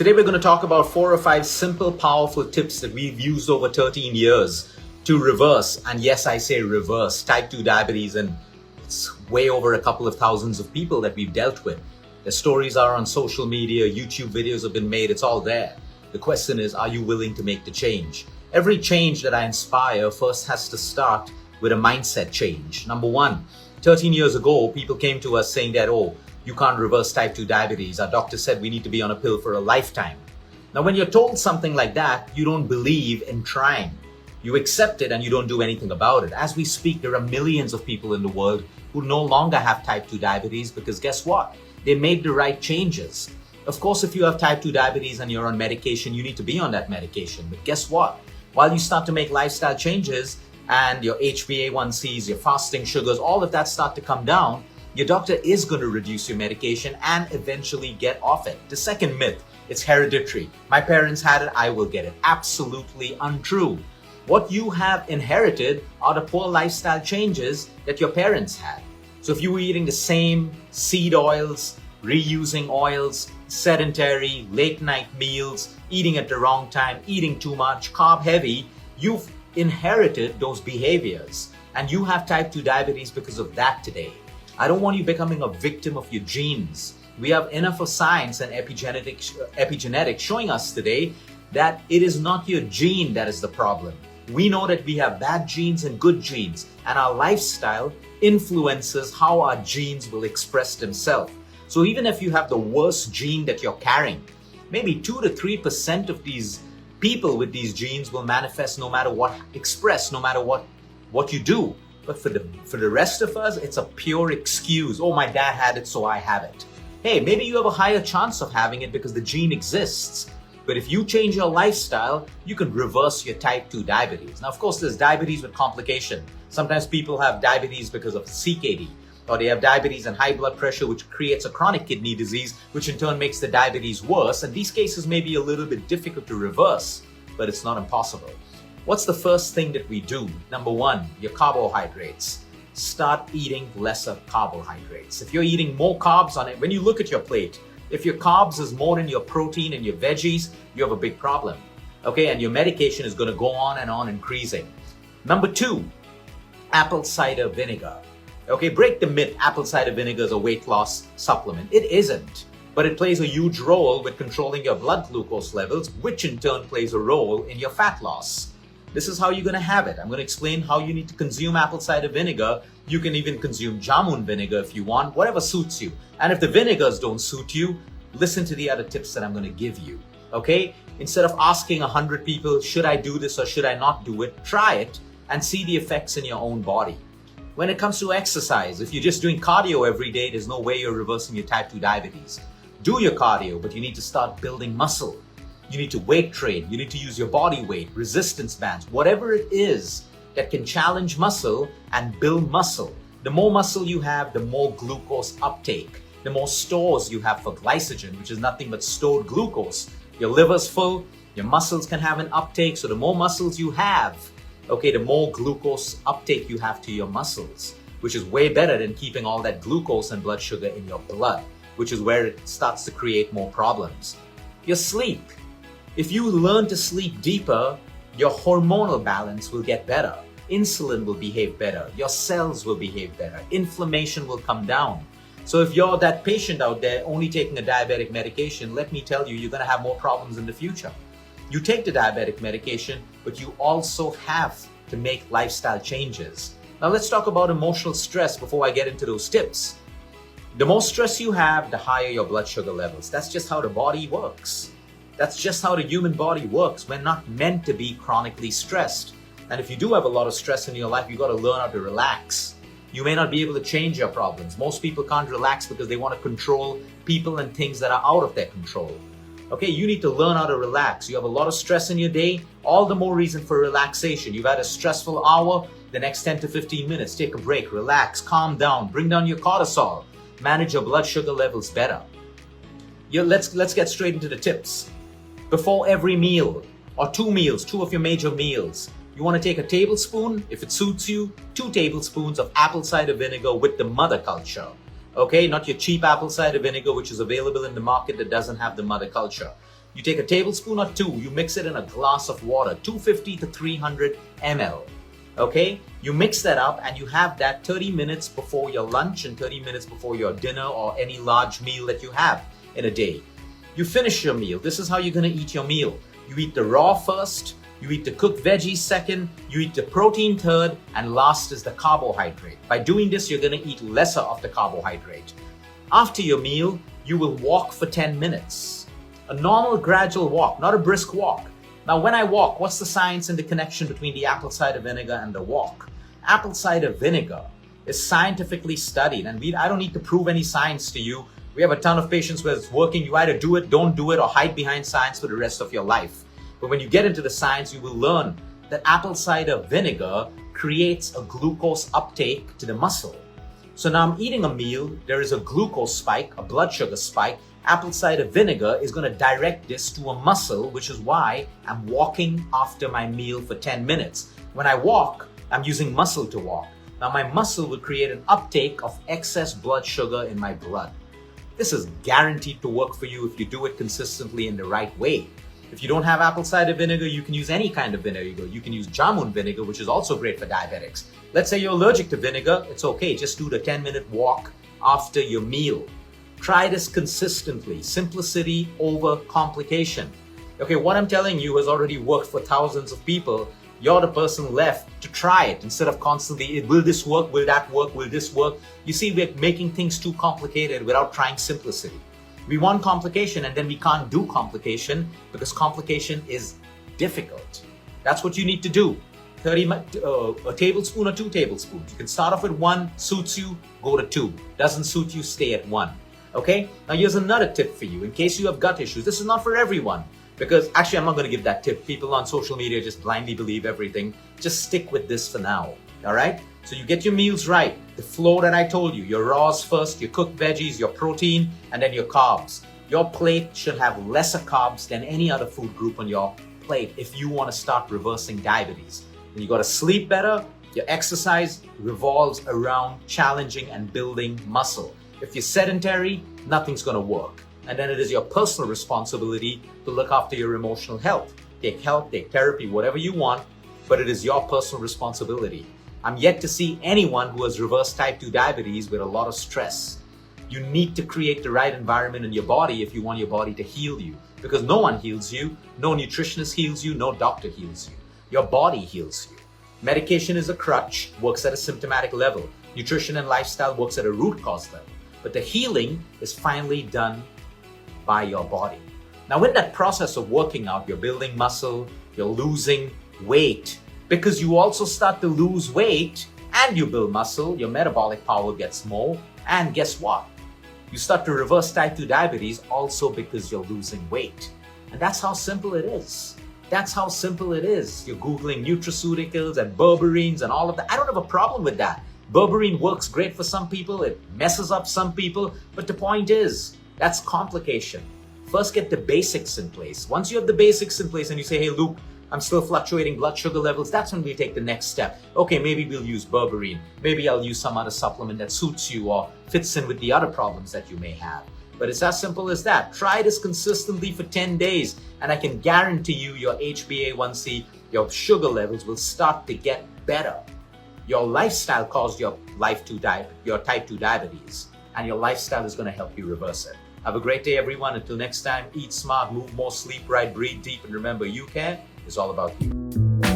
Today we're going to talk about 4 or 5 simple, powerful tips that we've used over 13 years to reverse, and yes, I say reverse, type 2 diabetes, and it's way over a couple of thousands of people that we've dealt with. The stories are on social media, YouTube videos have been made, it's all there. The question is, are you willing to make the change? Every change that I inspire first has to start with a mindset change. Number one, 13 years ago, people came to us saying that, oh, you can't reverse type 2 diabetes. Our doctor said we need to be on a pill for a lifetime. Now, when you're told something like that, you don't believe in trying. You accept it and you don't do anything about it. As we speak, there are millions of people in the world who no longer have type 2 diabetes because guess what? They made the right changes. Of course, if you have type 2 diabetes and you're on medication, you need to be on that medication. But guess what? While you start to make lifestyle changes and your HbA1cs, your fasting sugars, all of that start to come down, your doctor is going to reduce your medication and eventually get off it. The second myth, it's hereditary. My parents had it, I will get it. Absolutely untrue. What you have inherited are the poor lifestyle changes that your parents had. So if you were eating the same seed oils, reusing oils, sedentary, late night meals, eating at the wrong time, eating too much, carb heavy, you've inherited those behaviors and you have type 2 diabetes because of that today. I don't want you becoming a victim of your genes. We have enough of science and epigenetics showing us today that it is not your gene that is the problem. We know that we have bad genes and good genes, and our lifestyle influences how our genes will express themselves. So even if you have the worst gene that you're carrying, maybe 2 to 3% of these people with these genes will manifest no matter what, express no matter what you do. But for the rest of us, it's a pure excuse. Oh, my dad had it, so I have it. Hey, maybe you have a higher chance of having it because the gene exists. But if you change your lifestyle, you can reverse your type 2 diabetes. Now, of course, there's diabetes with complication. Sometimes people have diabetes because of CKD, or they have diabetes and high blood pressure, which creates a chronic kidney disease, which in turn makes the diabetes worse. And these cases may be a little bit difficult to reverse, but it's not impossible. What's the first thing that we do? Number one, your carbohydrates. Start eating lesser carbohydrates. If you're eating more carbs on it, when you look at your plate, if your carbs is more than your protein and your veggies, you have a big problem. Okay, and your medication is going to go on and on increasing. Number two, apple cider vinegar. Okay, break the myth, apple cider vinegar is a weight loss supplement. It isn't, but it plays a huge role with controlling your blood glucose levels, which in turn plays a role in your fat loss. This is how you're going to have it. I'm going to explain how you need to consume apple cider vinegar. You can even consume jamun vinegar if you want, whatever suits you. And if the vinegars don't suit you, listen to the other tips that I'm going to give you. Okay? Instead of asking 100 people, should I do this or should I not do it? Try it and see the effects in your own body. When it comes to exercise, if you're just doing cardio every day, there's no way you're reversing your type 2 diabetes. Do your cardio, but you need to start building muscle. You need to weight train. You need to use your body weight, resistance bands, whatever it is that can challenge muscle and build muscle. The more muscle you have, the more glucose uptake, the more stores you have for glycogen, which is nothing but stored glucose. Your liver's full, your muscles can have an uptake. So the more muscles you have, okay, the more glucose uptake you have to your muscles, which is way better than keeping all that glucose and blood sugar in your blood, which is where it starts to create more problems. Your sleep. If you learn to sleep deeper, your hormonal balance will get better. Insulin will behave better. Your cells will behave better. Inflammation will come down. So if you're that patient out there only taking a diabetic medication, let me tell you, you're going to have more problems in the future. You take the diabetic medication, but you also have to make lifestyle changes. Now let's talk about emotional stress before I get into those tips. The more stress you have, the higher your blood sugar levels. That's just how the body works. That's just how the human body works. We're not meant to be chronically stressed. And if you do have a lot of stress in your life, you got to learn how to relax. You may not be able to change your problems. Most people can't relax because they want to control people and things that are out of their control. Okay, you need to learn how to relax. You have a lot of stress in your day, all the more reason for relaxation. You've had a stressful hour, the next 10 to 15 minutes, take a break, relax, calm down, bring down your cortisol, manage your blood sugar levels better. Let's get straight into the tips. Before every meal, or 2 meals, 2 of your major meals, you want to take a tablespoon, if it suits you, 2 tablespoons of apple cider vinegar with the mother culture. Okay, not your cheap apple cider vinegar, which is available in the market that doesn't have the mother culture. You take a tablespoon or two, you mix it in a glass of water, 250 to 300 ml. Okay? You mix that up and you have that 30 minutes before your lunch and 30 minutes before your dinner or any large meal that you have in a day. You finish your meal. This is how you're going to eat your meal. You eat the raw first, you eat the cooked veggies second, you eat the protein third, and last is the carbohydrate. By doing this, you're going to eat lesser of the carbohydrate. After your meal, you will walk for 10 minutes. A normal gradual walk, not a brisk walk. Now, when I walk, what's the science and the connection between the apple cider vinegar and the walk? Apple cider vinegar is scientifically studied, and I don't need to prove any science to you. We have a ton of patients where it's working. You either do it, don't do it, or hide behind science for the rest of your life. But when you get into the science, you will learn that apple cider vinegar creates a glucose uptake to the muscle. So now I'm eating a meal, there is a glucose spike, a blood sugar spike. Apple cider vinegar is going to direct this to a muscle, which is why I'm walking after my meal for 10 minutes. When I walk, I'm using muscle to walk. Now my muscle will create an uptake of excess blood sugar in my blood. This is guaranteed to work for you if you do it consistently in the right way. If you don't have apple cider vinegar, you can use any kind of vinegar. You can use jamun vinegar, which is also great for diabetics. Let's say you're allergic to vinegar, it's okay. Just do the 10-minute walk after your meal. Try this consistently. Simplicity over complication. Okay, what I'm telling you has already worked for thousands of people. You're the person left to try it instead of constantly, will this work? Will that work? Will this work? You see, we're making things too complicated without trying simplicity. We want complication and then we can't do complication because complication is difficult. That's what you need to do. A tablespoon or 2 tablespoons. You can start off with 1, suits you, go to 2. Doesn't suit you, stay at 1. Okay? Now here's another tip for you in case you have gut issues. This is not for everyone. Because actually, I'm not going to give that tip. People on social media just blindly believe everything. Just stick with this for now. All right? So you get your meals right. The flow that I told you. Your raws first, your cooked veggies, your protein, and then your carbs. Your plate should have lesser carbs than any other food group on your plate if you want to start reversing diabetes. And you got to sleep better. Your exercise revolves around challenging and building muscle. If you're sedentary, nothing's going to work. And then it is your personal responsibility to look after your emotional health. Take help, take therapy, whatever you want, but it is your personal responsibility. I'm yet to see anyone who has reversed type 2 diabetes with a lot of stress. You need to create the right environment in your body if you want your body to heal you. Because no one heals you, no nutritionist heals you, no doctor heals you. Your body heals you. Medication is a crutch, works at a symptomatic level. Nutrition and lifestyle works at a root cause level. But the healing is finally done by your body. Now, in that process of working out, you're building muscle, you're losing weight. Because you also start to lose weight and you build muscle, your metabolic power gets more. And guess what? You start to reverse type 2 diabetes also because you're losing weight. And that's how simple it is. That's how simple it is. You're Googling nutraceuticals and berberines and all of that. I don't have a problem with that. Berberine works great for some people. It messes up some people. But the point is, that's complication. First, get the basics in place. Once you have the basics in place and you say, hey, Luke, I'm still fluctuating blood sugar levels, that's when we take the next step. Okay, maybe we'll use berberine. Maybe I'll use some other supplement that suits you or fits in with the other problems that you may have. But it's as simple as that. Try this consistently for 10 days and I can guarantee you your HbA1c, your sugar levels will start to get better. Your lifestyle caused your type 2 diabetes and your lifestyle is going to help you reverse it. Have a great day, everyone. Until next time, eat smart, move more, sleep right, breathe deep, and remember, you care is all about you.